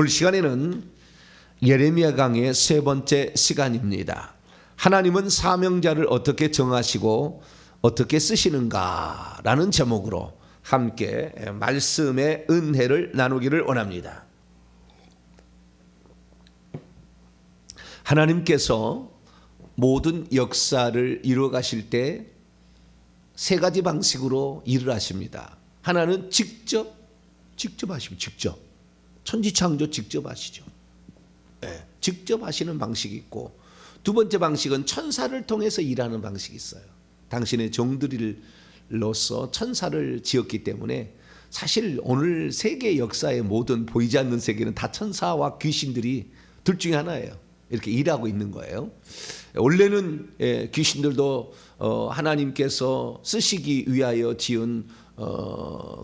오늘 시간에는 예레미야 강의 세 번째 시간입니다. 하나님은 사명자를 어떻게 정하시고 어떻게 쓰시는가라는 제목으로 함께 말씀의 은혜를 나누기를 원합니다. 하나님께서 모든 역사를 이루어 가실 때 세 가지 방식으로 일을 하십니다. 하나는 직접 하십니다. 직접. 천지창조 직접 하시죠. 네, 직접 하시는 방식이 있고, 두 번째 방식은 천사를 통해서 일하는 방식이 있어요. 당신의 종들로서 천사를 지었기 때문에 사실 오늘 세계 역사의 모든 보이지 않는 세계는 다 천사와 귀신들이 둘 중에 하나예요. 이렇게 일하고 있는 거예요. 원래는 귀신들도 하나님께서 쓰시기 위하여 지은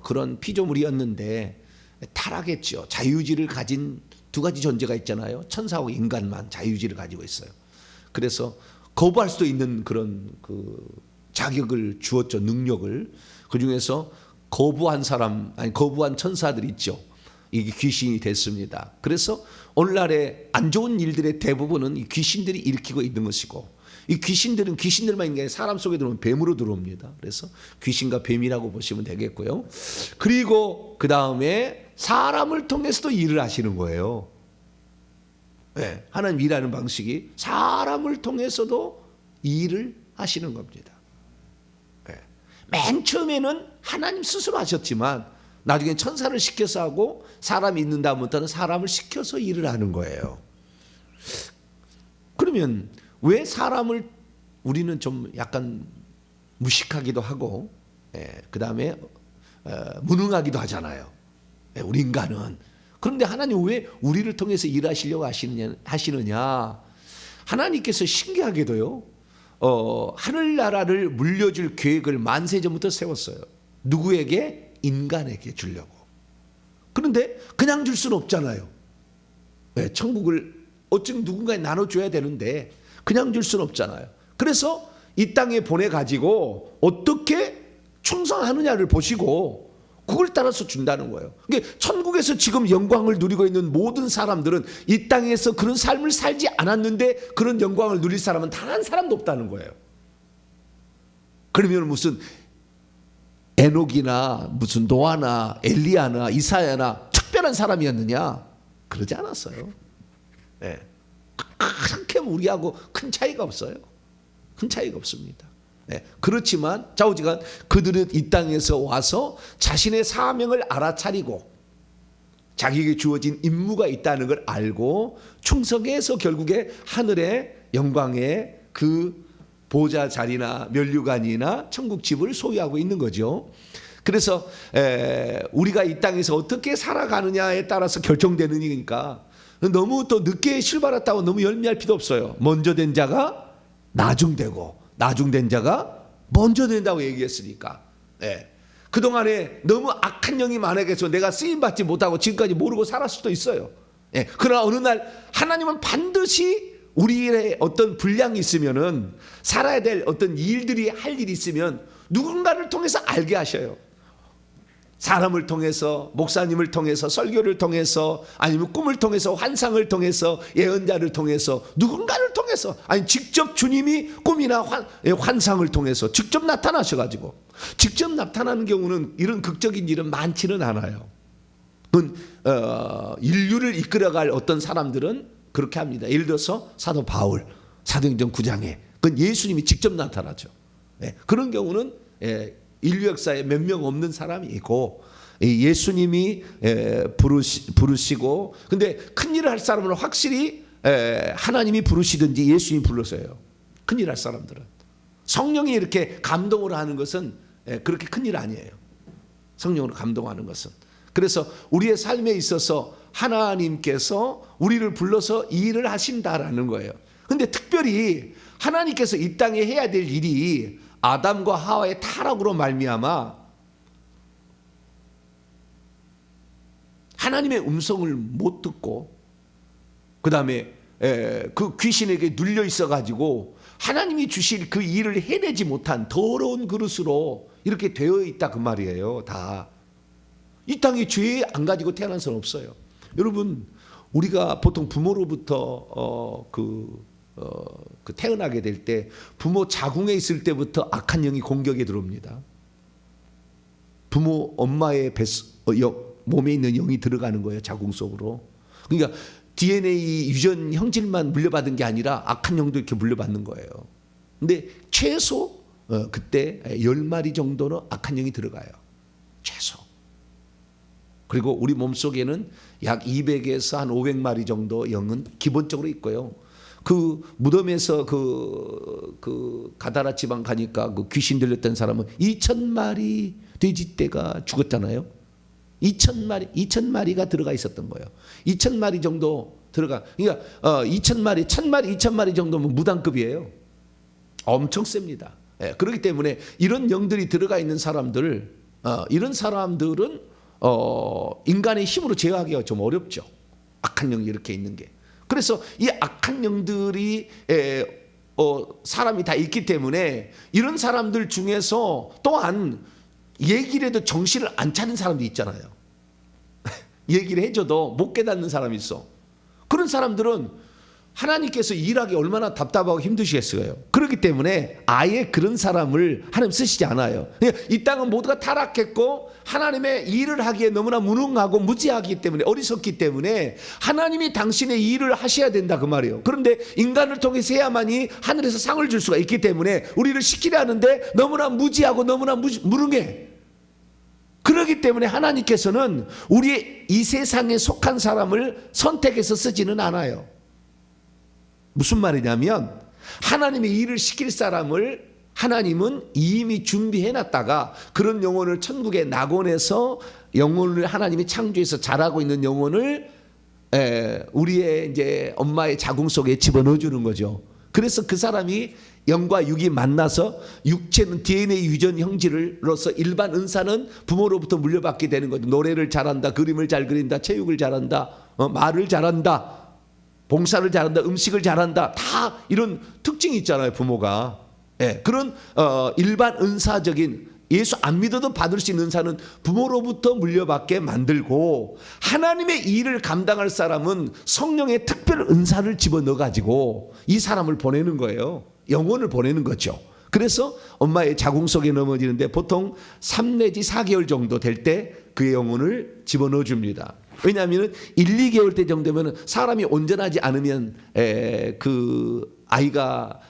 그런 피조물이었는데 타락했죠. 자유의지를 가진 두 가지 존재가 있잖아요. 천사하고 인간만 자유의지를 가지고 있어요. 그래서 거부할 수도 있는 그런 그 자격을 주었죠. 능력을. 그 중에서 거부한 천사들이 있죠. 이게 귀신이 됐습니다. 그래서 오늘날의 안 좋은 일들의 대부분은 이 귀신들이 일으키고 있는 것이고, 이 귀신들은 귀신들만 있는 게 아니라 사람 속에 들어오면 뱀으로 들어옵니다. 그래서 귀신과 뱀이라고 보시면 되겠고요. 그리고 그 다음에 사람을 통해서도 일을 하시는 거예요. 네, 하나님 일하는 방식이 사람을 통해서도 일을 하시는 겁니다. 네. 맨 처음에는 하나님 스스로 하셨지만 나중에 천사를 시켜서 하고, 사람이 있는 다음부터는 사람을 시켜서 일을 하는 거예요. 그러면 왜 사람을 우리는 좀 약간 무식하기도 하고, 그 다음에 무능하기도 하잖아요. 우리 인간은. 그런데 하나님 왜 우리를 통해서 일하시려고 하시느냐? 하나님께서 신기하게도요, 하늘나라를 물려줄 계획을 만세 전부터 세웠어요. 누구에게? 인간에게 주려고. 그런데 그냥 줄 수는 없잖아요. 천국을 어쩜 누군가에 나눠줘야 되는데 그냥 줄 수는 없잖아요. 그래서 이 땅에 보내가지고 어떻게 충성하느냐를 보시고 그걸 따라서 준다는 거예요. 그러니까 천국에서 지금 영광을 누리고 있는 모든 사람들은 이 땅에서 그런 삶을 살지 않았는데 그런 영광을 누릴 사람은 단 한 사람도 없다는 거예요. 그러면 무슨 에녹이나 무슨 노아나 엘리야나 이사야나 특별한 사람이었느냐? 그러지 않았어요. 네. 그렇게 우리하고 큰 차이가 없어요. 큰 차이가 없습니다. 네. 그렇지만 좌우지간 그들은 이 땅에서 와서 자신의 사명을 알아차리고 자기에게 주어진 임무가 있다는 걸 알고 충성해서 결국에 하늘의 영광의 그 보좌 자리나 면류관이나 천국 집을 소유하고 있는 거죠. 그래서 우리가 이 땅에서 어떻게 살아가느냐에 따라서 결정되는 거니까 너무 또 늦게 출발했다고 너무 열미할 필요 없어요. 먼저 된 자가 나중되고 나중된 자가 먼저 된다고 얘기했으니까. 그동안에 너무 악한 영이 많아서 내가 쓰임받지 못하고 지금까지 모르고 살았을 수도 있어요. 그러나 어느 날 하나님은 반드시 우리의 어떤 분량이 있으면은 살아야 될 어떤 일들이 할 일이 있으면 누군가를 통해서 알게 하셔요. 사람을 통해서, 목사님을 통해서, 설교를 통해서, 아니면 꿈을 통해서, 환상을 통해서, 예언자를 통해서, 누군가를 통해서, 아니 직접 주님이 꿈이나 환상을 통해서 직접 나타나셔가지고, 직접 나타나는 경우는 이런 극적인 일은 많지는 않아요. 인류를 이끌어갈 어떤 사람들은 그렇게 합니다. 예를 들어서 사도 바울, 사도행전 9장에 그건 예수님이 직접 나타나죠. 그런 경우는 인류 역사에 몇 명 없는 사람이 있고 예수님이 부르시고, 근데 큰일을 할 사람은 확실히 하나님이 부르시든지 예수님이 불러서요. 큰일 할 사람들은 성령이 이렇게 감동을 하는 것은 그렇게 큰일 아니에요. 성령으로 감동하는 것은. 그래서 우리의 삶에 있어서 하나님께서 우리를 불러서 일을 하신다라는 거예요. 그런데 특별히 하나님께서 이 땅에 해야 될 일이 아담과 하와의 타락으로 말미암아 하나님의 음성을 못 듣고, 그 다음에 그 귀신에게 눌려 있어가지고 하나님이 주실 그 일을 해내지 못한 더러운 그릇으로 이렇게 되어 있다 그 말이에요. 다 이 땅에 죄 안 가지고 태어난 사람 없어요. 여러분, 우리가 보통 부모로부터 그 태어나게 될 때 부모 자궁에 있을 때부터 악한 영이 공격에 들어옵니다. 부모 엄마의 몸에 있는 영이 들어가는 거예요. 자궁 속으로. 그러니까 DNA 유전 형질만 물려받은 게 아니라 악한 영도 이렇게 물려받는 거예요. 근데 최소 그때 10마리 정도는 악한 영이 들어가요. 최소. 그리고 우리 몸속에는 약 200에서 한 500마리 정도 영은 기본적으로 있고요. 그 무덤에서 그 가다라 지방 가니까 그 귀신 들렸던 사람은 2,000마리 돼지떼가 죽었잖아요. 2,000마리가 들어가 있었던 거예요. 2,000마리 정도 들어가. 그러니까 2,000마리, 1,000마리, 2,000마리 정도면 무당급이에요. 엄청 셉니다. 예, 그렇기 때문에 이런 영들이 들어가 있는 사람들, 이런 사람들은 인간의 힘으로 제어하기가 좀 어렵죠. 악한 영이 이렇게 있는 게. 그래서 이 악한 영들이 사람이 다 있기 때문에 이런 사람들 중에서 또한 얘기를 해도 정신을 안 차는 사람도 있잖아요. 얘기를 해줘도 못 깨닫는 사람이 있어. 그런 사람들은 하나님께서 일하기 얼마나 답답하고 힘드시겠어요. 그렇기 때문에 아예 그런 사람을 하나님 쓰시지 않아요. 이 땅은 모두가 타락했고 하나님의 일을 하기에 너무나 무능하고 무지하기 때문에, 어리석기 때문에 하나님이 당신의 일을 하셔야 된다 그 말이에요. 그런데 인간을 통해서 해야만이 하늘에서 상을 줄 수가 있기 때문에 우리를 시키려 하는데 너무나 무지하고 너무나 무능해. 그렇기 때문에 하나님께서는 우리 이 세상에 속한 사람을 선택해서 쓰지는 않아요. 무슨 말이냐면 하나님의 일을 시킬 사람을 하나님은 이미 준비해 놨다가 그런 영혼을 천국의 낙원에서 영혼을 하나님이 창조해서 자라고 있는 영혼을 우리의 이제 엄마의 자궁 속에 집어넣어 주는 거죠. 그래서 그 사람이 영과 육이 만나서 육체는 DNA 유전 형질로서 일반 은사는 부모로부터 물려받게 되는 거죠. 노래를 잘한다, 그림을 잘 그린다, 체육을 잘한다, 말을 잘한다, 봉사를 잘한다, 음식을 잘한다, 다 이런 특징이 있잖아요. 부모가. 예, 그런 일반 은사적인 예수 안 믿어도 받을 수 있는 은사는 부모로부터 물려받게 만들고, 하나님의 일을 감당할 사람은 성령의 특별 은사를 집어넣어 가지고 이 사람을 보내는 거예요. 영혼을 보내는 거죠. 그래서 엄마의 자궁 속에 넘어지는데 보통 3 내지 4개월 정도 될 때 그의 영혼을 집어넣어 줍니다. 왜냐하면 1, 2개월 때 정도면 사람이 온전하지 않으면 그 아이가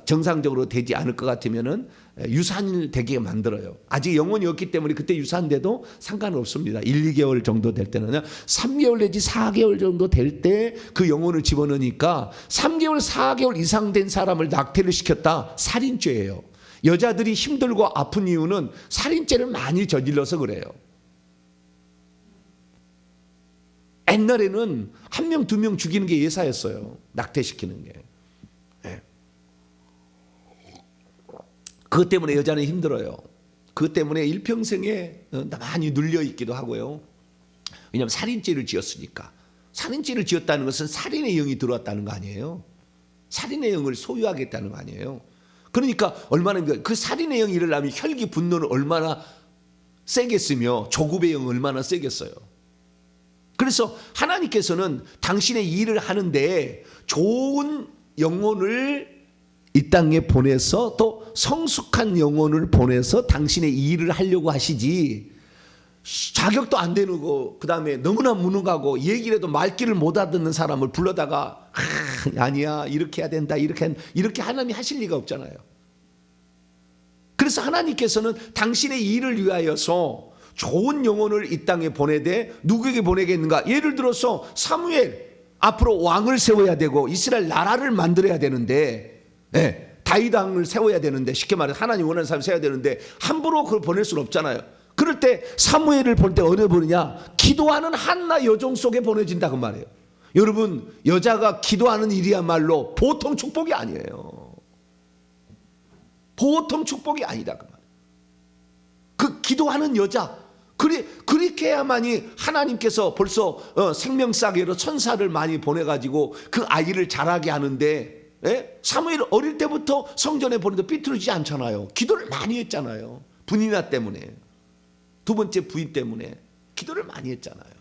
정상적으로 되지 않을 것 같으면은 유산을 되게 만들어요. 아직 영혼이 없기 때문에 그때 유산돼도 상관없습니다. 1, 2개월 정도 될 때는 3개월 내지 4개월 정도 될 때 그 영혼을 집어넣으니까 3개월, 4개월 이상 된 사람을 낙태를 시켰다. 살인죄예요. 여자들이 힘들고 아픈 이유는 살인죄를 많이 저질러서 그래요. 옛날에는 1명, 2명 죽이는 게 예사였어요. 낙태시키는 게. 네. 그것 때문에 여자는 힘들어요. 그것 때문에 일평생에 많이 눌려있기도 하고요. 왜냐하면 살인죄를 지었으니까. 살인죄를 지었다는 것은 살인의 영이 들어왔다는 거 아니에요. 살인의 영을 소유하겠다는 거 아니에요. 그러니까 얼마나 그 살인의 영이 일어나면 혈기 분노는 얼마나 세겠으며 조급의 영은 얼마나 세겠어요. 그래서 하나님께서는 당신의 일을 하는데 좋은 영혼을 이 땅에 보내서 또 성숙한 영혼을 보내서 당신의 일을 하려고 하시지, 자격도 안 되는 거, 그 다음에 너무나 무능하고 얘기를 해도 말귀를 못 알아듣는 사람을 불러다가 아니야 이렇게 해야 된다 이렇게 하나님이 하실 리가 없잖아요. 그래서 하나님께서는 당신의 일을 위하여서 좋은 영혼을 이 땅에 보내되 누구에게 보내겠는가? 예를 들어서 사무엘 앞으로 왕을 세워야 되고 이스라엘 나라를 만들어야 되는데, 다윗 왕을 세워야 되는데, 쉽게 말해서 하나님 원하는 사람을 세워야 되는데 함부로 그걸 보낼 수는 없잖아요. 그럴 때 사무엘을 볼 때 어디 보느냐? 기도하는 한나 여종 속에 보내진다 그 말이에요. 여러분, 여자가 기도하는 일이야말로 보통 축복이 아니에요. 보통 축복이 아니다 그 말이에요. 그 기도하는 여자, 그렇게 해야만이 하나님께서 벌써 생명싸개로 천사를 많이 보내가지고 그 아이를 자라게 하는데, 사무엘 어릴 때부터 성전에 보내도 삐뚤어지지 않잖아요. 기도를 많이 했잖아요. 분이나 때문에, 두 번째 부인 때문에 기도를 많이 했잖아요.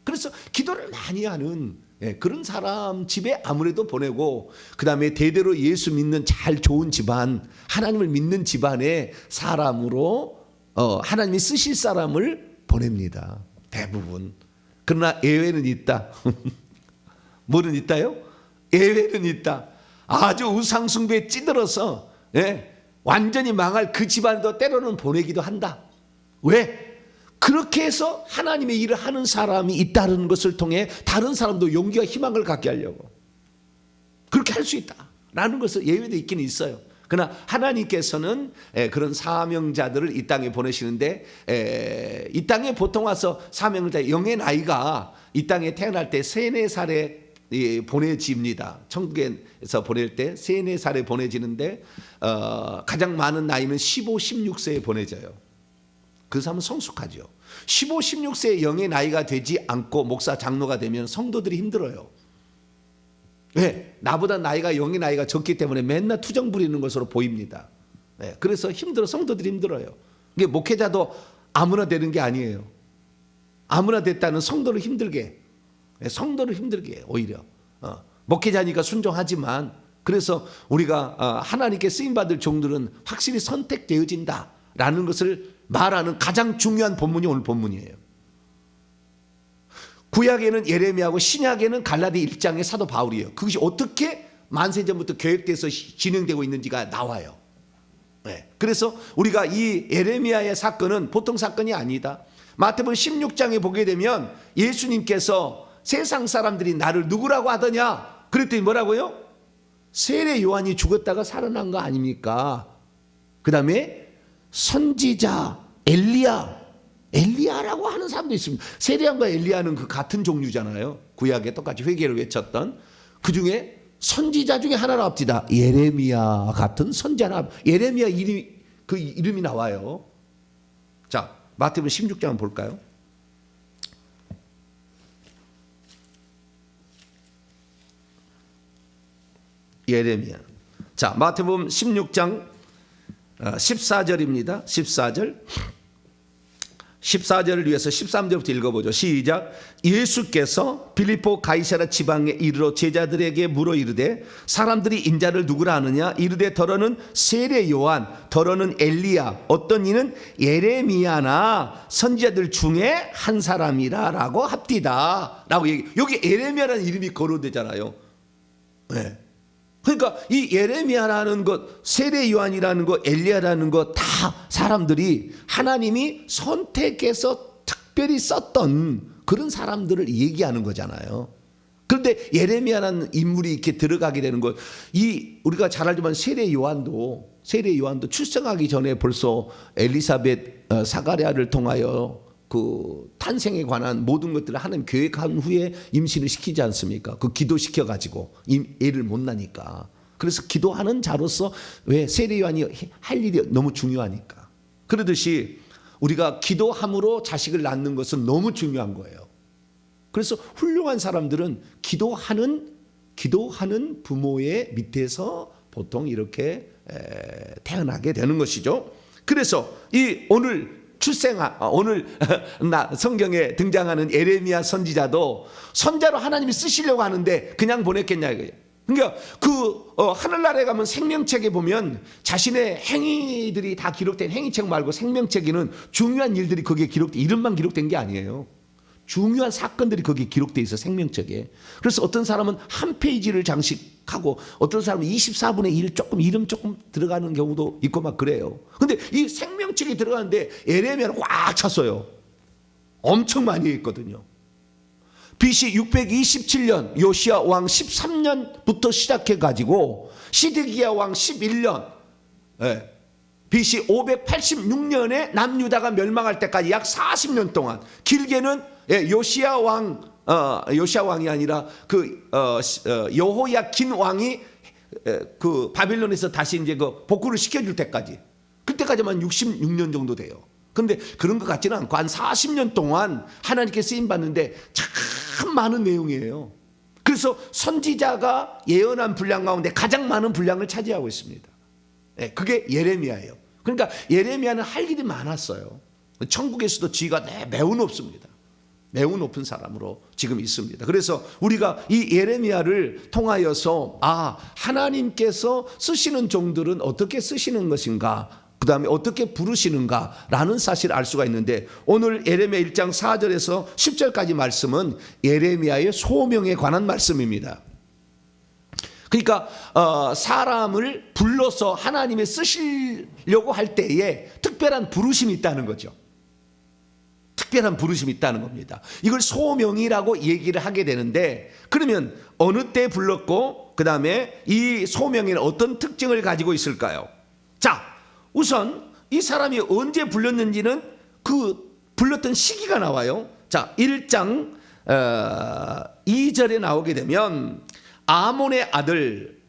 그래서 그래서 기도를 많이 하는 그런 사람 집에 아무래도 보내고, 그 다음에 대대로 예수 믿는 잘 좋은 집안, 하나님을 믿는 집안의 사람으로 하나님이 쓰실 사람을 보냅니다. 대부분. 그러나 예외는 있다. 뭐는 있다요? 예외는 있다. 아주 우상숭배에 찌들어서 완전히 망할 그 집안도 때로는 보내기도 한다. 왜? 그렇게 해서 하나님의 일을 하는 사람이 있다는 것을 통해 다른 사람도 용기와 희망을 갖게 하려고 그렇게 할 수 있다라는 것을 예외도 있기는 있어요. 그러나 하나님께서는 그런 사명자들을 이 땅에 보내시는데, 이 땅에 보통 와서 사명자 영의 나이가 이 땅에 태어날 때 3, 4살에 보내집니다. 천국에서 보낼 때 3, 4살에 보내지는데 가장 많은 나이는 15, 16세에 보내져요. 그 사람은 성숙하죠. 15, 16세의 영의 나이가 되지 않고 목사, 장로가 되면 성도들이 힘들어요. 왜? 나보다 영의 나이가 적기 때문에 맨날 투정 부리는 것으로 보입니다. 그래서 성도들이 힘들어요. 이게 목회자도 아무나 되는 게 아니에요. 아무나 됐다는 성도를 힘들게 오히려 목회자니까 순종하지만, 그래서 우리가 하나님께 쓰임받을 종들은 확실히 선택되어진다라는 것을 말하는 가장 중요한 본문이 오늘 본문이에요. 구약에는 예레미야고 신약에는 갈라디 1장의 사도 바울이에요. 그것이 어떻게 만세전부터 계획돼서 진행되고 있는지가 나와요. 그래서 우리가 이 예레미야의 사건은 보통 사건이 아니다. 마태복음 16장에 보게 되면 예수님께서 세상 사람들이 나를 누구라고 하더냐 그랬더니 뭐라고요? 세례 요한이 죽었다가 살아난 거 아닙니까? 그 다음에 선지자 엘리야라고 하는 사람도 있습니다. 세례요한과 엘리야는 그 같은 종류잖아요. 구약에 똑같이 회개를 외쳤던 그 중에 선지자 중에 하나라 합시다. 예레미야 같은 선지자나 예레미야 이름이 나와요. 자, 마태복음 16장 한번 볼까요? 예레미야. 자, 마태복음 16장 14절입니다. 14절을 위해서 13절부터 읽어보죠. 시작. 예수께서 빌립보 가이사랴 지방에 이르러 제자들에게 물어 이르되 사람들이 인자를 누구라 하느냐 이르되 더러는 세례 요한 더러는 엘리야 어떤 이는 예레미야나 선지자들 중에 한 사람이라 라고 합디다 라고 여기 예레미야라는 이름이 거론되잖아요. 네. 그러니까 이 예레미야라는 것, 세례 요한이라는 것, 엘리야라는 것 다 사람들이 하나님이 선택해서 특별히 썼던 그런 사람들을 얘기하는 거잖아요. 그런데 예레미야라는 인물이 이렇게 들어가게 되는 것, 우리가 잘 알지만 세례 요한도 출생하기 전에 벌써 엘리사벳 사가랴를 통하여 그 탄생에 관한 모든 것들을 하나님 계획한 후에 임신을 시키지 않습니까? 그 기도시켜 가지고 애를 못 나니까. 그래서 기도하는 자로서 왜 세례 요한이 할 일이 너무 중요하니까. 그러듯이 우리가 기도함으로 자식을 낳는 것은 너무 중요한 거예요. 그래서 훌륭한 사람들은 기도하는 부모의 밑에서 보통 이렇게 태어나게 되는 것이죠. 그래서 오늘 성경에 등장하는 예레미야 선지자도 선자로 하나님이 쓰시려고 하는데 그냥 보냈겠냐 이거예요. 그러니까 하늘나라에 가면 생명책에 보면 자신의 행위들이 다 기록된 행위책 말고 생명책에는 중요한 일들이 거기에 이름만 기록된 게 아니에요. 중요한 사건들이 거기에 기록돼 있어 생명책에. 그래서 어떤 사람은 한 페이지를 장식하고 어떤 사람은 24분의 1 이름 조금 들어가는 경우도 있고 막 그래요. 근데 이 생명책에 들어가는데 예레미야는 꽉 찼어요. 엄청 많이 있거든요. BC 627년 요시야 왕 13년부터 시작해 가지고 시드기야 왕 11년 BC 586년에 남유다가 멸망할 때까지 약 40년 동안, 길게는 요시야 왕이 아니라 여호야긴 왕이 그 바빌론에서 다시 이제 그 복구를 시켜줄 때까지, 그때까지만 66년 정도 돼요. 그런데 그런 것 같지는 않고 한 40년 동안 하나님께 쓰임 받는데 참 많은 내용이에요. 그래서 선지자가 예언한 분량 가운데 가장 많은 분량을 차지하고 있습니다. 그게 예레미야예요. 그러니까 예레미야는 할 일이 많았어요. 천국에서도 지위가 매우 높습니다. 매우 높은 사람으로 지금 있습니다. 그래서 우리가 이 예레미야를 통하여서 하나님께서 쓰시는 종들은 어떻게 쓰시는 것인가, 그 다음에 어떻게 부르시는가라는 사실을 알 수가 있는데, 오늘 예레미야 1장 4절에서 10절까지 말씀은 예레미야의 소명에 관한 말씀입니다. 그러니까 사람을 불러서 하나님이 쓰시려고 할 때에 특별한 부르심이 있다는 거죠. 특별한 부르심이 있다는 겁니다. 이걸 소명이라고 얘기를 하게 되는데, 그러면 어느 때 불렀고 그 다음에 이 소명에는 어떤 특징을 가지고 있을까요? 자, 우선 이 사람이 언제 불렸는지는 그 불렀던 시기가 나와요. 자, 1장 2절에 나오게 되면 아몬의 아들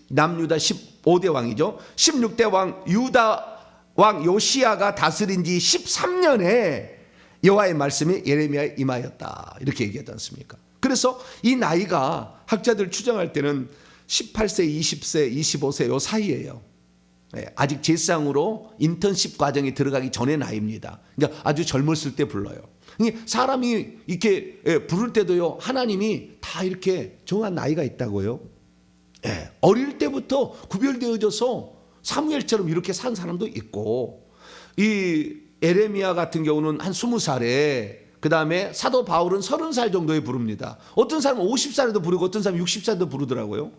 남유다 15대 왕이죠. 16대 왕 유다 왕 요시야가 다스린 지 13년에 여호와의 말씀이 예레미야에 임하였다, 이렇게 얘기하지 않습니까? 그래서 이 나이가 학자들 추정할 때는 18세, 20세, 25세 요 사이예요. 아직 제사장으로 인턴십 과정에 들어가기 전의 나이입니다. 그러니까 아주 젊었을 때 불러요. 사람이 이렇게 부를 때도요, 하나님이 다 이렇게 정한 나이가 있다고요. 어릴 때부터 구별되어져서 사무엘처럼 이렇게 산 사람도 있고, 이 예레미야 같은 경우는 한 20살에, 그 다음에 사도 바울은 30살 정도에 부릅니다. 어떤 사람은 50살에도 부르고 어떤 사람은 60살에도 부르더라고요.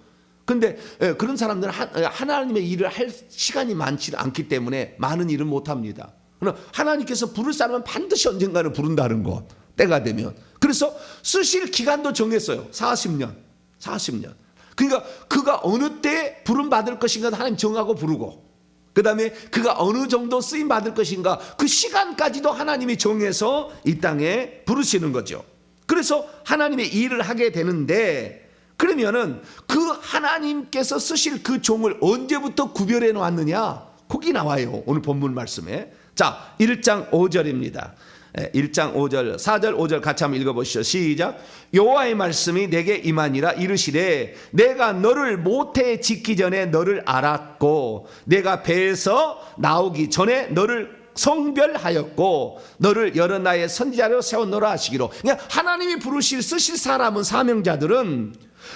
근데 그런 사람들은 하나님의 일을 할 시간이 많지 않기 때문에 많은 일은 못합니다. 그러나 하나님께서 부를 사람은 반드시 언젠가는 부른다는 것, 때가 되면. 그래서 쓰실 기간도 정했어요. 40년. 그러니까 그가 어느 때 부름 받을 것인가 하나님 정하고 부르고, 그 다음에 그가 어느 정도 쓰임 받을 것인가 그 시간까지도 하나님이 정해서 이 땅에 부르시는 거죠. 그래서 하나님의 일을 하게 되는데, 그러면은 그 하나님께서 쓰실 그 종을 언제부터 구별해 놓았느냐, 거기 나와요, 오늘 본문 말씀에. 자, 1장 5절입니다. 1장 5절, 4절, 5절 같이 한번 읽어보시죠. 시작. 여호와의 말씀이 내게 임하니라. 이르시되 내가 너를 모태에 짓기 전에 너를 알았고, 내가 배에서 나오기 전에 너를 성별하였고, 너를 여러 나라의 선지자로 세웠노라 하시기로. 그러니까 하나님이 쓰실 사람은, 사명자들은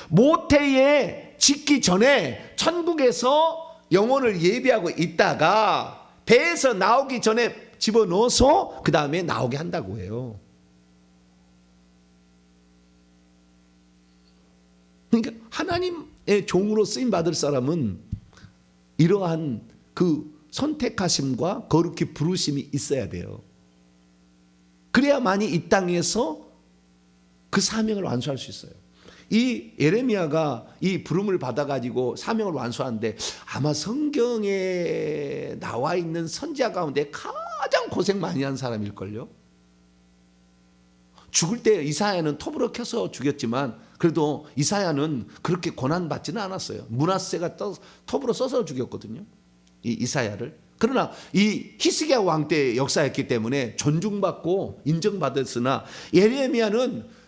모태에 짓기 전에 천국에서 영혼을 예비하고 있다가 배에서 나오기 전에 집어넣어서 그 다음에 나오게 한다고 해요. 그러니까 하나님의 종으로 쓰임 받을 사람은 이러한 그 선택하심과 거룩히 부르심이 있어야 돼요. 그래야만이 이 땅에서 그 사명을 완수할 수 있어요. 이 예레미야가 이 부름을 받아가지고 사명을 완수하는데, 아마 성경에 나와 있는 선지자 가운데 가장 고생 많이 한 사람일걸요. 죽을 때 이사야는 톱으로 켜서 죽였지만, 그래도 이사야는 그렇게 고난받지는 않았어요. 므낫세가 톱으로 써서 죽였거든요, 이 이사야를. 그러나 이 히스기야 왕 때 역사였기 때문에 존중받고 인정받았으나, 예레미야는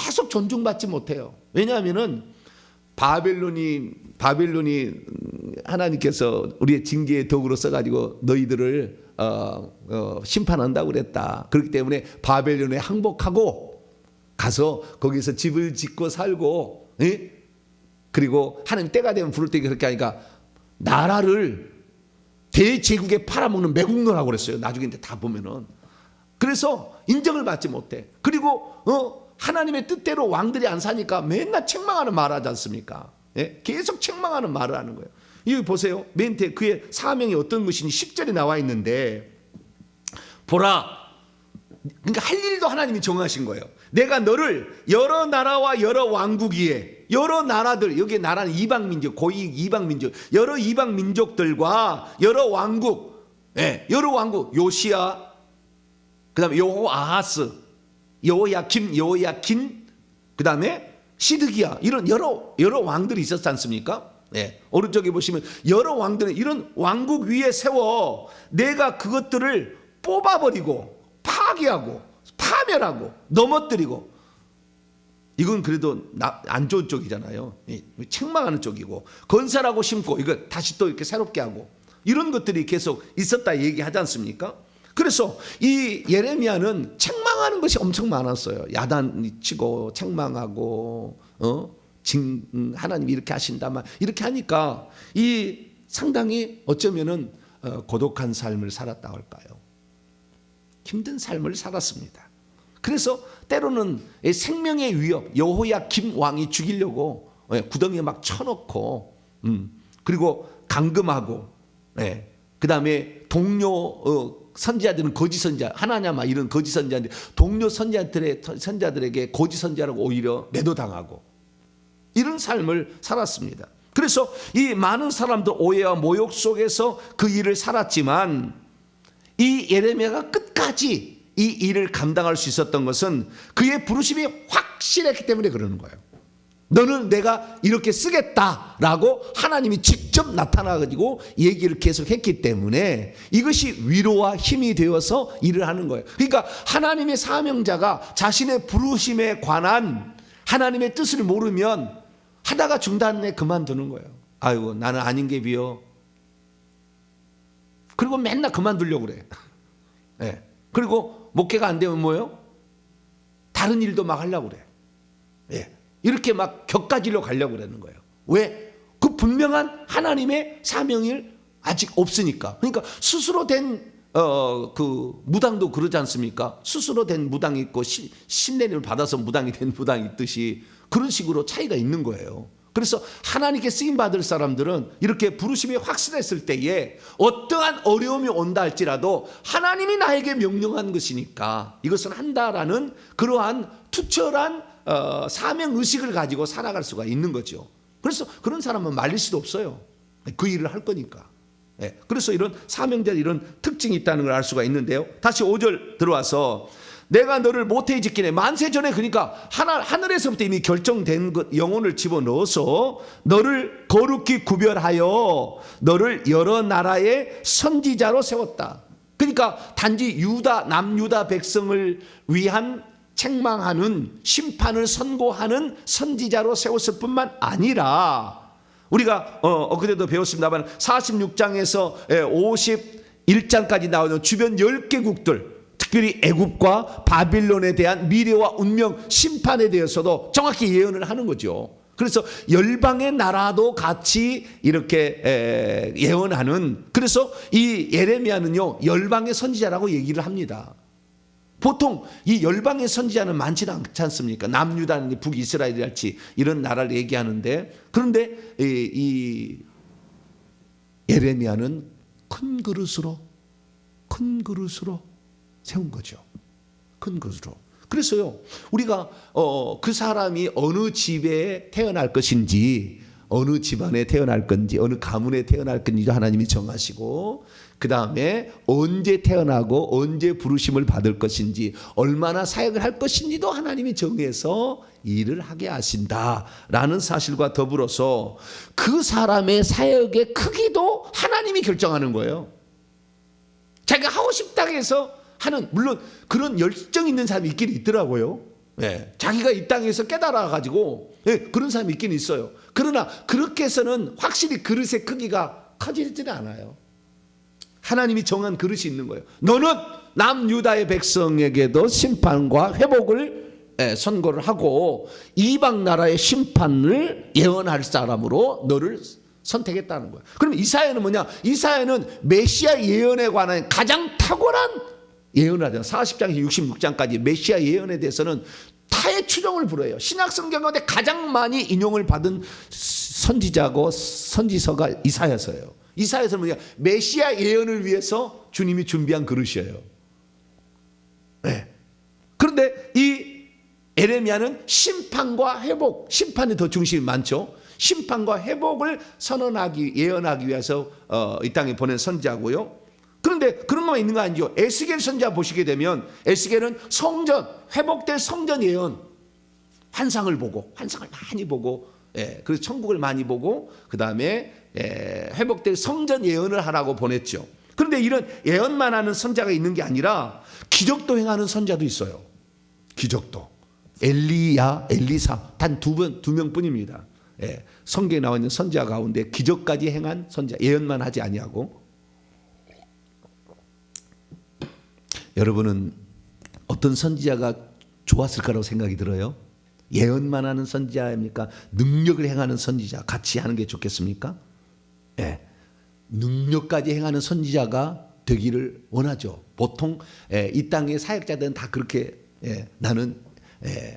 계속 존중받지 못해요. 왜냐하면은 바벨론이 하나님께서 우리의 징계의 도구로 써가지고 너희들을 심판한다고 그랬다. 그렇기 때문에 바벨론에 항복하고 가서 거기서 집을 짓고 살고, 그리고 하나님 때가 되면 부를 때 그렇게 하니까 나라를 대제국에 팔아먹는 매국노라고 그랬어요. 나중에 다 보면은. 그래서 인정을 받지 못해. 그리고 하나님의 뜻대로 왕들이 안 사니까 맨날 책망하는 말 하지 않습니까? 계속 책망하는 말을 하는 거예요. 여기 보세요. 맨 뒤에 그의 사명이 어떤 것인지 10절에 나와 있는데, 보라, 그러니까 할 일도 하나님이 정하신 거예요. 내가 너를 여러 나라와 여러 왕국 위에, 여러 나라들, 여기 나라는 이방민족, 고위 이방민족, 여러 이방민족들과 여러 왕국, 여러 왕국, 요시야, 그 다음에 여호아하스, 여호야김, 여호야킨, 그 다음에 시드기야, 이런 여러 왕들이 있었지 않습니까? 오른쪽에 보시면 여러 왕들은 이런 왕국 위에 세워 내가 그것들을 뽑아버리고 파괴하고 파멸하고 넘어뜨리고, 이건 그래도 안 좋은 쪽이잖아요. 책망하는 쪽이고, 건설하고 심고 이거 다시 또 이렇게 새롭게 하고, 이런 것들이 계속 있었다 얘기하지 않습니까? 그래서 이 예레미야는 책망하는 것이 엄청 많았어요. 야단치고 책망하고 하나님이 이렇게 하신다 막 이렇게 하니까 이 상당히 어쩌면은 고독한 삶을 살았다 할까요? 힘든 삶을 살았습니다. 그래서 때로는 생명의 위협, 여호야김 왕이 죽이려고 구덩이에 막 쳐놓고 그리고 감금하고 그 다음에 동료 선지자들은 거짓 선지자 하나냐 막 이런 거짓 선지자인데 동료 선지자들에게 거짓 선지자라고 오히려 매도당하고 이런 삶을 살았습니다. 그래서 이 많은 사람들 오해와 모욕 속에서 그 일을 살았지만 이 예레미야가 끝까지 이 일을 감당할 수 있었던 것은 그의 부르심이 확실했기 때문에 그러는 거예요. 너는 내가 이렇게 쓰겠다라고 하나님이 직접 나타나가지고 얘기를 계속했기 때문에 이것이 위로와 힘이 되어서 일을 하는 거예요. 그러니까 하나님의 사명자가 자신의 부르심에 관한 하나님의 뜻을 모르면 하다가 중단에 그만두는 거예요. 아이고 나는 아닌 게 비어. 그리고 맨날 그만두려고 그래. 네. 그리고 목회가 안 되면 뭐예요? 다른 일도 막 하려고 그래. 네. 이렇게 막 격가지로 가려고 그러는 거예요. 왜? 그 분명한 하나님의 사명이 아직 없으니까. 그러니까 스스로 된 그 무당도 그러지 않습니까? 스스로 된 무당이 있고 신내림을 받아서 무당이 된 무당이 있듯이 그런 식으로 차이가 있는 거예요. 그래서 하나님께 쓰임 받을 사람들은 이렇게 부르심이 확실했을 때에 어떠한 어려움이 온다 할지라도 하나님이 나에게 명령한 것이니까 이것은 한다라는 그러한 투철한 사명 의식을 가지고 살아갈 수가 있는 거죠. 그래서 그런 사람은 말릴 수도 없어요. 그 일을 할 거니까. 그래서 이런 사명자의 이런 특징이 있다는 걸 알 수가 있는데요. 다시 5절 들어와서 내가 너를 모태에 짓기네. 만세 전에 그러니까 하늘에서부터 이미 결정된 것 영혼을 집어넣어서 너를 거룩히 구별하여 너를 여러 나라의 선지자로 세웠다. 그러니까 단지 남유다 백성을 위한 책망하는 심판을 선고하는 선지자로 세웠을 뿐만 아니라 우리가 그때도 배웠습니다만 46장에서 51장까지 나오는 주변 10개국들 특별히 애굽과 바빌론에 대한 미래와 운명 심판에 대해서도 정확히 예언을 하는 거죠. 그래서 열방의 나라도 같이 이렇게 예언하는 그래서 이 예레미야는요 열방의 선지자라고 얘기를 합니다. 보통 이 열방의 선지자는 많지는 않지 않습니까? 남유다니 북이스라엘이랄지 이런 나라를 얘기하는데 그런데 이 예레미야는 큰 그릇으로 세운 거죠. 큰 그릇으로. 그래서요 우리가 그 사람이 어느 집에 태어날 것인지 어느 집안에 태어날 건지 어느 가문에 태어날 건지도 하나님이 정하시고 그 다음에 언제 태어나고 언제 부르심을 받을 것인지 얼마나 사역을 할 것인지도 하나님이 정해서 일을 하게 하신다라는 사실과 더불어서 그 사람의 사역의 크기도 하나님이 결정하는 거예요. 자기가 하고 싶다고 해서 하는 물론 그런 열정 있는 사람이 있긴 있더라고요. 자기가 이 땅에서 깨달아가지고 그런 사람이 있긴 있어요. 그러나 그렇게 해서는 확실히 그릇의 크기가 커지지는 않아요. 하나님이 정한 그릇이 있는 거예요. 너는 남유다의 백성에게도 심판과 회복을 선고를 하고 이방 나라의 심판을 예언할 사람으로 너를 선택했다는 거예요. 그럼 이사야는 뭐냐? 이사야는 메시아 예언에 관한 가장 탁월한 예언을 하잖아요. 40장에서 66장까지 메시아 예언에 대해서는 타의 추종을 불어요. 신약 성경 가운데 가장 많이 인용을 받은 선지자고 선지서가 이사야서예요. 이사야서는 뭐냐? 메시아 예언을 위해서 주님이 준비한 그릇이에요. 그런데 이 예레미야는 심판과 회복, 심판에 더 중심이 많죠. 심판과 회복을 예언하기 위해서 이 땅에 보낸 선지자고요. 그런데 그런 것만 있는 거 아니죠. 에스겔 선지자 보시게 되면 에스겔은 성전, 회복될 성전 예언, 환상을 많이 보고 그래서 천국을 많이 보고 그 다음에 회복될 성전 예언을 하라고 보냈죠. 그런데 이런 예언만 하는 선지자가 있는 게 아니라 기적도 행하는 선지자도 있어요. 기적도. 엘리야, 엘리사 단 두 명뿐입니다. 성경에 나와 있는 선지자 가운데 기적까지 행한 선지자, 예언만 하지 아니하고. 여러분은 어떤 선지자가 좋았을 거라고 생각이 들어요? 예언만 하는 선지자입니까? 능력을 행하는 선지자 같이 하는 게 좋겠습니까? 예. 능력까지 행하는 선지자가 되기를 원하죠. 보통 이 땅의 사역자들은 다 그렇게 나는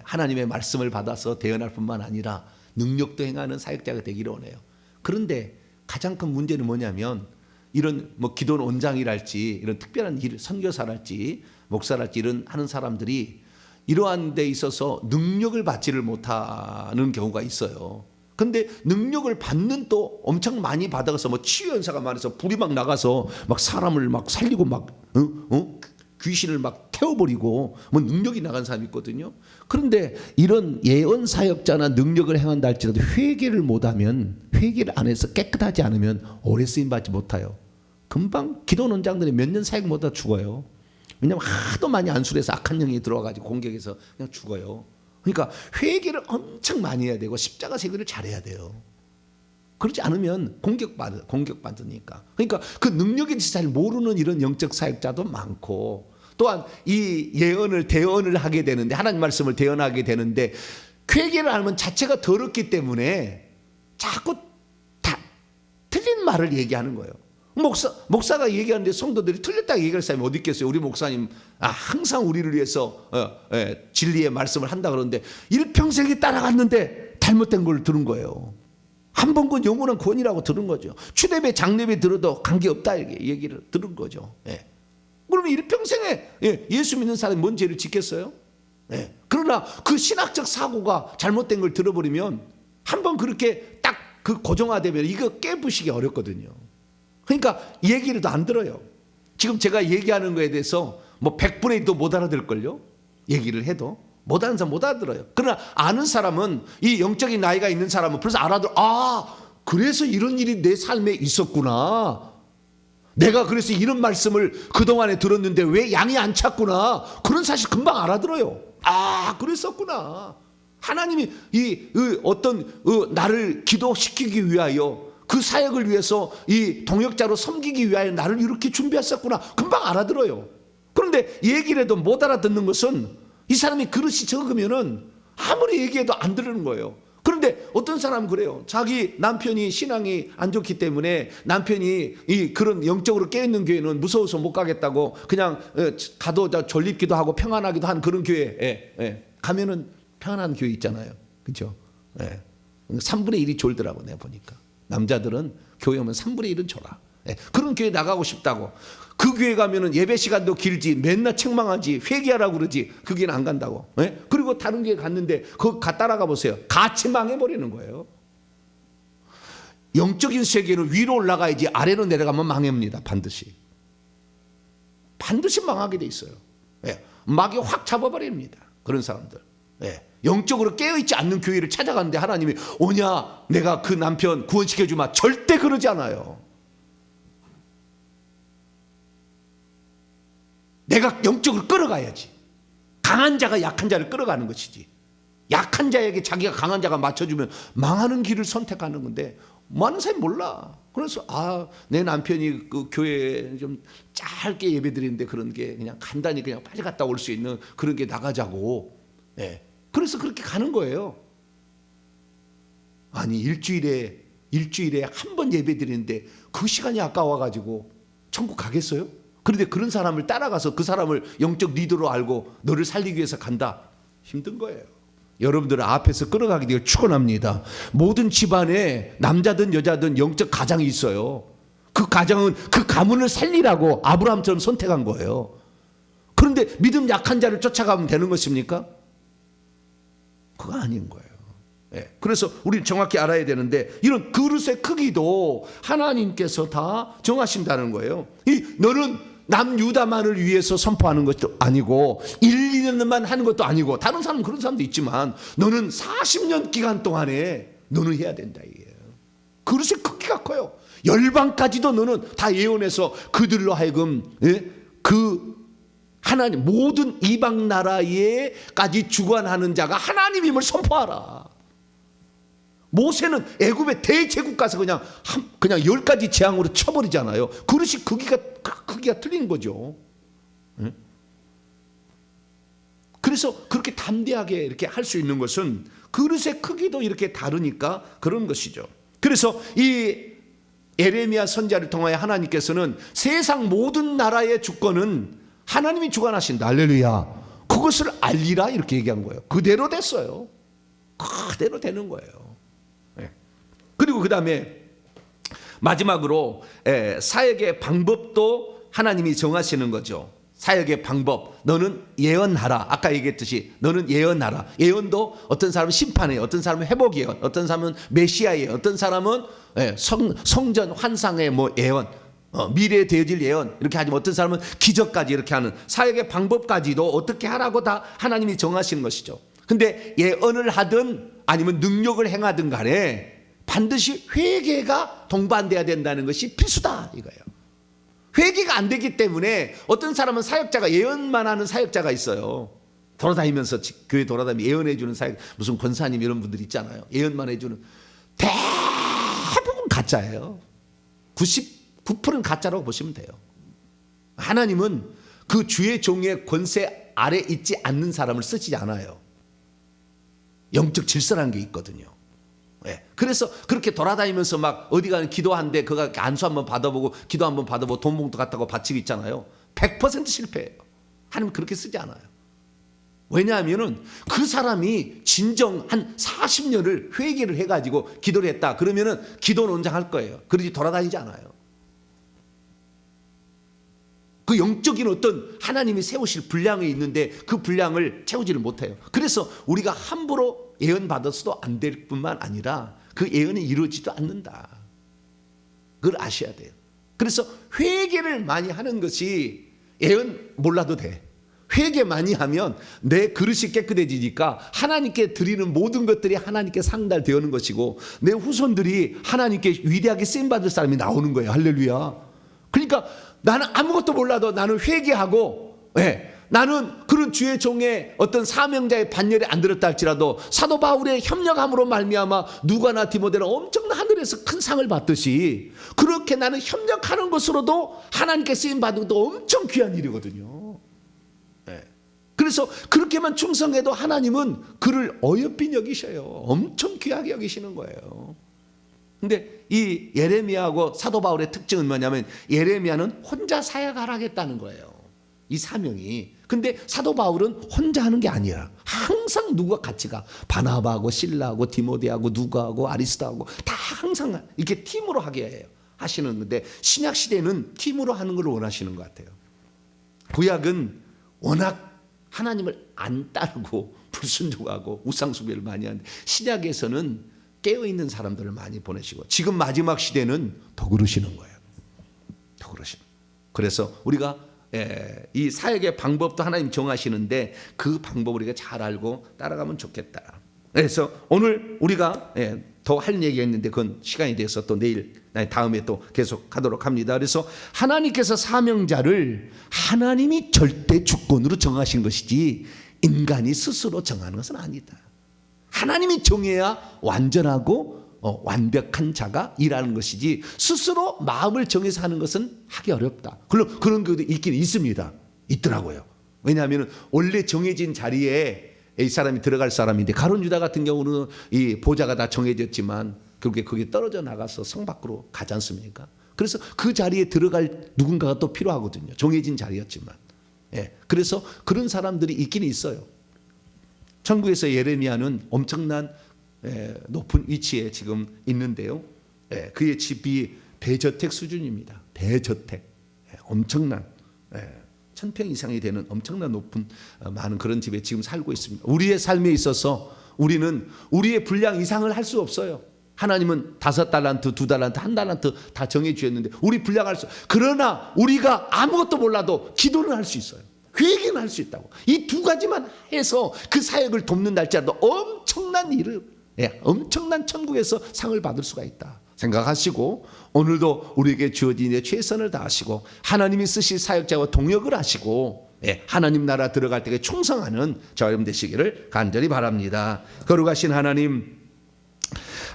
하나님의 말씀을 받아서 대언할 뿐만 아니라 능력도 행하는 사역자가 되기를 원해요. 그런데 가장 큰 문제는 뭐냐면 이런 뭐 기도원 원장이랄지 이런 특별한 일, 선교사랄지 목사랄지 이런 하는 사람들이 이러한 데 있어서 능력을 받지를 못하는 경우가 있어요. 근데 능력을 받는 또 엄청 많이 받아서 뭐 치유연사가 많아서 불이 막 나가서 막 사람을 막 살리고 막 귀신을 막 태워버리고 뭐 능력이 나간 사람이 있거든요. 그런데 이런 예언 사역자나 능력을 행한다 할지라도 회개를 못하면, 회개를 안 해서 깨끗하지 않으면 오래 쓰임 받지 못해요. 금방 기도 원장들이 몇 년 사역 못하다 죽어요. 왜냐하면 하도 많이 안술해서 악한 영이 들어와가지고 공격해서 그냥 죽어요. 그러니까 회개를 엄청 많이 해야 되고 십자가 세계를 잘해야 돼요. 그렇지 않으면 공격받으니까. 그러니까 그 능력에 대해서 잘 모르는 이런 영적 사역자도 많고, 또한 이 예언을 대언을 하게 되는데, 하나님 말씀을 대언하게 되는데 회개를 하면 자체가 더럽기 때문에 자꾸 다 틀린 말을 얘기하는 거예요. 목사가 얘기하는데 성도들이 틀렸다고 얘기할 사람이 어디 있겠어요? 우리 목사님 항상 우리를 위해서 진리의 말씀을 한다 그러는데 일평생에 따라갔는데 잘못된 걸 들은 거예요. 한 번 그 영원한 구원이라고 들은 거죠. 추대배 장례배 들어도 관계없다 이렇게 얘기를 들은 거죠. 그러면 일평생에 예수 믿는 사람이 뭔 죄를 짓겠어요? 그러나 그 신학적 사고가 잘못된 걸 들어버리면 한번 그렇게 딱 그 고정화되면 이거 깨부시기 어렵거든요. 그러니까 얘기를 안 들어요. 지금 제가 얘기하는 거에 대해서 뭐 100분의 1도 못 알아들을걸요? 얘기를 해도 못 아는 사람 못 알아들어요. 그러나 아는 사람은, 이 영적인 나이가 있는 사람은 벌써 알아들어. 그래서 이런 일이 내 삶에 있었구나. 내가 그래서 이런 말씀을 그동안에 들었는데 왜 양이 안 찼구나. 그런 사실 금방 알아들어요. 그랬었구나. 하나님이 나를 기도시키기 위하여, 그 사역을 위해서 이 동역자로 섬기기 위하여 나를 이렇게 준비했었구나. 금방 알아들어요. 그런데 얘기를 해도 못 알아듣는 것은 이 사람이 그릇이 적으면은 아무리 얘기해도 안 들으는 거예요. 그런데 어떤 사람은 그래요. 자기 남편이 신앙이 안 좋기 때문에 남편이 그런 영적으로 깨어있는 교회는 무서워서 못 가겠다고 그냥 가도 졸립기도 하고 평안하기도 한 그런 교회에 가면은 평안한 교회 있잖아요. 그렇죠? 3분의 1이 졸더라고 내가 보니까. 남자들은 교회 오면 3분의 1은 졸아. 그런 교회 나가고 싶다고. 그 교회 가면은 예배 시간도 길지, 맨날 책망하지, 회개하라고 그러지. 그 교회는 안 간다고. 그리고 다른 교회 갔는데 그거 따라가 보세요. 같이 망해버리는 거예요. 영적인 세계는 위로 올라가야지 아래로 내려가면 망합니다. 반드시 망하게 돼 있어요. 막이 확 잡아버립니다. 그런 사람들. 영적으로 깨어있지 않는 교회를 찾아가는데 하나님이 오냐, 내가 그 남편 구원시켜주마. 절대 그러지 않아요. 내가 영적으로 끌어가야지. 강한 자가 약한 자를 끌어가는 것이지. 약한 자에게 자기가 강한 자가 맞춰주면 망하는 길을 선택하는 건데 많은 사람이 몰라. 그래서 내 남편이 그 교회에 좀 짧게 예배드리는데 그런 게 그냥 간단히 그냥 빨리 갔다 올 수 있는 그런 게 나가자고. 그래서 그렇게 가는 거예요. 아니 일주일에 한 번 예배 드리는데 그 시간이 아까워가지고 천국 가겠어요? 그런데 그런 사람을 따라가서 그 사람을 영적 리더로 알고 너를 살리기 위해서 간다. 힘든 거예요. 여러분들 앞에서 끌어가게 되길 축원합니다. 모든 집안에 남자든 여자든 영적 가장이 있어요. 그 가장은 그 가문을 살리라고 아브라함처럼 선택한 거예요. 그런데 믿음 약한 자를 쫓아가면 되는 것입니까? 그거 아닌 거예요. 그래서 우리는 정확히 알아야 되는데 이런 그릇의 크기도 하나님께서 다 정하신다는 거예요. 너는 남유다만을 위해서 선포하는 것도 아니고 1, 2년만 하는 것도 아니고, 다른 사람은 그런 사람도 있지만 너는 40년 기간 동안에 너는 해야 된다 이게요. 그릇의 크기가 커요. 열방까지도 너는 다 예언해서 그들로 하여금 그 하나님 모든 이방 나라에까지 주관하는 자가 하나님임을 선포하라. 모세는 애굽의 대제국 가서 그냥 10가지 재앙으로 쳐버리잖아요. 그릇이 크기가 틀린 거죠. 그래서 그렇게 담대하게 이렇게 할 수 있는 것은 그릇의 크기도 이렇게 다르니까 그런 것이죠. 그래서 이 예레미야 선지자를 통하여 하나님께서는 세상 모든 나라의 주권은 하나님이 주관하신다. 할렐루야. 그것을 알리라 이렇게 얘기한 거예요. 그대로 됐어요. 그대로 되는 거예요. 네. 그리고 그 다음에 마지막으로 사역의 방법도 하나님이 정하시는 거죠. 사역의 방법, 너는 예언하라. 아까 얘기했듯이 너는 예언하라. 예언도 어떤 사람은 심판이에요, 어떤 사람은 회복 예언, 어떤 사람은 메시아예요, 어떤 사람은 성전 환상의 뭐 예언, 미래에 되어질 예언 이렇게 하지만 어떤 사람은 기적까지 이렇게 하는 사역의 방법까지도 어떻게 하라고 다 하나님이 정하시는 것이죠. 근데 예언을 하든 아니면 능력을 행하든 간에 반드시 회개가 동반돼야 된다는 것이 필수다 이거예요. 회개가 안 되기 때문에 어떤 사람은 사역자가 예언만 하는 사역자가 있어요. 돌아다니면서 교회 돌아다니면서 예언해 주는 사역, 무슨 권사님 이런 분들 있잖아요. 예언만 해주는, 대부분 가짜예요. 99%는 가짜라고 보시면 돼요. 하나님은 그 주의 종의 권세 아래 있지 않는 사람을 쓰지 않아요. 영적 질서라는 게 있거든요. 네. 그래서 그렇게 돌아다니면서 막 어디 가는 기도하는데 그가 안수 한번 받아보고 기도 한번 받아보고 돈 봉투 갖다가 바치고 있잖아요. 100% 실패해요. 하나님 그렇게 쓰지 않아요. 왜냐하면은 그 사람이 진정 한 40년을 회개를 해가지고 기도를 했다 그러면은 기도 논장할 거예요. 그러지 돌아다니지 않아요. 그 영적인 어떤 하나님이 세우실 분량이 있는데 그 분량을 채우지를 못해요. 그래서 우리가 함부로 예언 받아서도 안 될 뿐만 아니라 그 예언이 이루어지지도 않는다. 그걸 아셔야 돼요. 그래서 회개를 많이 하는 것이, 예언 몰라도 돼. 회개 많이 하면 내 그릇이 깨끗해지니까 하나님께 드리는 모든 것들이 하나님께 상달되는 것이고 내 후손들이 하나님께 위대하게 쓰임받을 사람이 나오는 거예요. 할렐루야. 그러니까 나는 아무것도 몰라도 나는 회개하고, 나는 그런 주의 종의 어떤 사명자의 반열에 안 들었다 할지라도 사도 바울의 협력함으로 말미암아 누가나 디모데나 엄청난 하늘에서 큰 상을 받듯이 그렇게 나는 협력하는 것으로도 하나님께 쓰임받은 것도 엄청 귀한 일이거든요. 그래서 그렇게만 충성해도 하나님은 그를 어여삐 여기셔요. 엄청 귀하게 여기시는 거예요. 근데 이 예레미야하고 사도 바울의 특징은 뭐냐면 예레미야는 혼자 사역하라겠다는 거예요. 이 사명이. 근데 사도 바울은 혼자 하는 게 아니라 항상 누구와 같이 가. 바나바하고 실라하고 디모데하고 누가하고 아리스도하고 다 항상 이렇게 팀으로 하게 해요. 하시는 건데 신약 시대는 팀으로 하는 걸 원하시는 것 같아요. 구약은 워낙 하나님을 안 따르고 불순종하고 우상숭배를 많이 하는데 신약에서는 깨어있는 사람들을 많이 보내시고 지금 마지막 시대는 더 그러시는 거예요. 더 그러시는. 그래서 우리가 이 사역의 방법도 하나님 정하시는데 그 방법을 우리가 잘 알고 따라가면 좋겠다. 그래서 오늘 우리가 더 할 얘기가 있는데 그건 시간이 돼서 또 내일 다음에 또 계속 하도록 합니다. 그래서 하나님께서 사명자를 하나님이 절대 주권으로 정하신 것이지 인간이 스스로 정하는 것은 아니다. 하나님이 정해야 완전하고 완벽한 자가 일하는 것이지 스스로 마음을 정해서 하는 것은 하기 어렵다. 물론 그런 것도 있긴 있습니다. 있더라고요. 왜냐하면 원래 정해진 자리에 이 사람이 들어갈 사람인데 가룟 유다 같은 경우는 이 보좌가 다 정해졌지만 결국에 거기에 떨어져 나가서 성 밖으로 가지 않습니까? 그래서 그 자리에 들어갈 누군가가 또 필요하거든요. 정해진 자리였지만. 그래서 그런 사람들이 있긴 있어요. 천국에서 예레미야는 엄청난 높은 위치에 지금 있는데요. 그의 집이 대저택 수준입니다. 대저택. 엄청난 1000평 이상이 되는 엄청난 높은 많은 그런 집에 지금 살고 있습니다. 우리의 삶에 있어서 우리는 우리의 분량 이상을 할 수 없어요. 하나님은 5달란트, 2달란트, 1달란트 다 정해 주셨는데 우리 분량할 수. 그러나 우리가 아무것도 몰라도 기도는 할 수 있어요. 회개는 할 수 있다고. 이 두 가지만 해서 그 사역을 돕는다 할지라도 엄청난 일을, 엄청난 천국에서 상을 받을 수가 있다 생각하시고 오늘도 우리에게 주어진 일에 최선을 다하시고 하나님이 쓰실 사역자와 동역을 하시고 하나님 나라 들어갈 때에 충성하는 저와 여러분 되시기를 간절히 바랍니다. 거룩하신 하나님,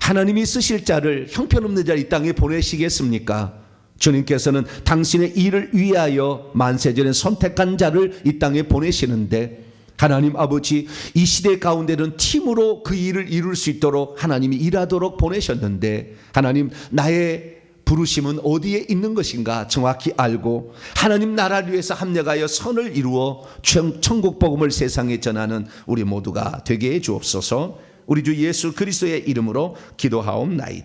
하나님이 쓰실 자를 형편없는 자를 이 땅에 보내시겠습니까? 주님께서는 당신의 일을 위하여 만세전에 선택한 자를 이 땅에 보내시는데 하나님 아버지, 이 시대 가운데는 팀으로 그 일을 이룰 수 있도록 하나님이 일하도록 보내셨는데, 하나님, 나의 부르심은 어디에 있는 것인가 정확히 알고 하나님 나라를 위해서 합력하여 선을 이루어 천국 복음을 세상에 전하는 우리 모두가 되게 해 주옵소서. 우리 주 예수 그리스도의 이름으로 기도하옵나이다.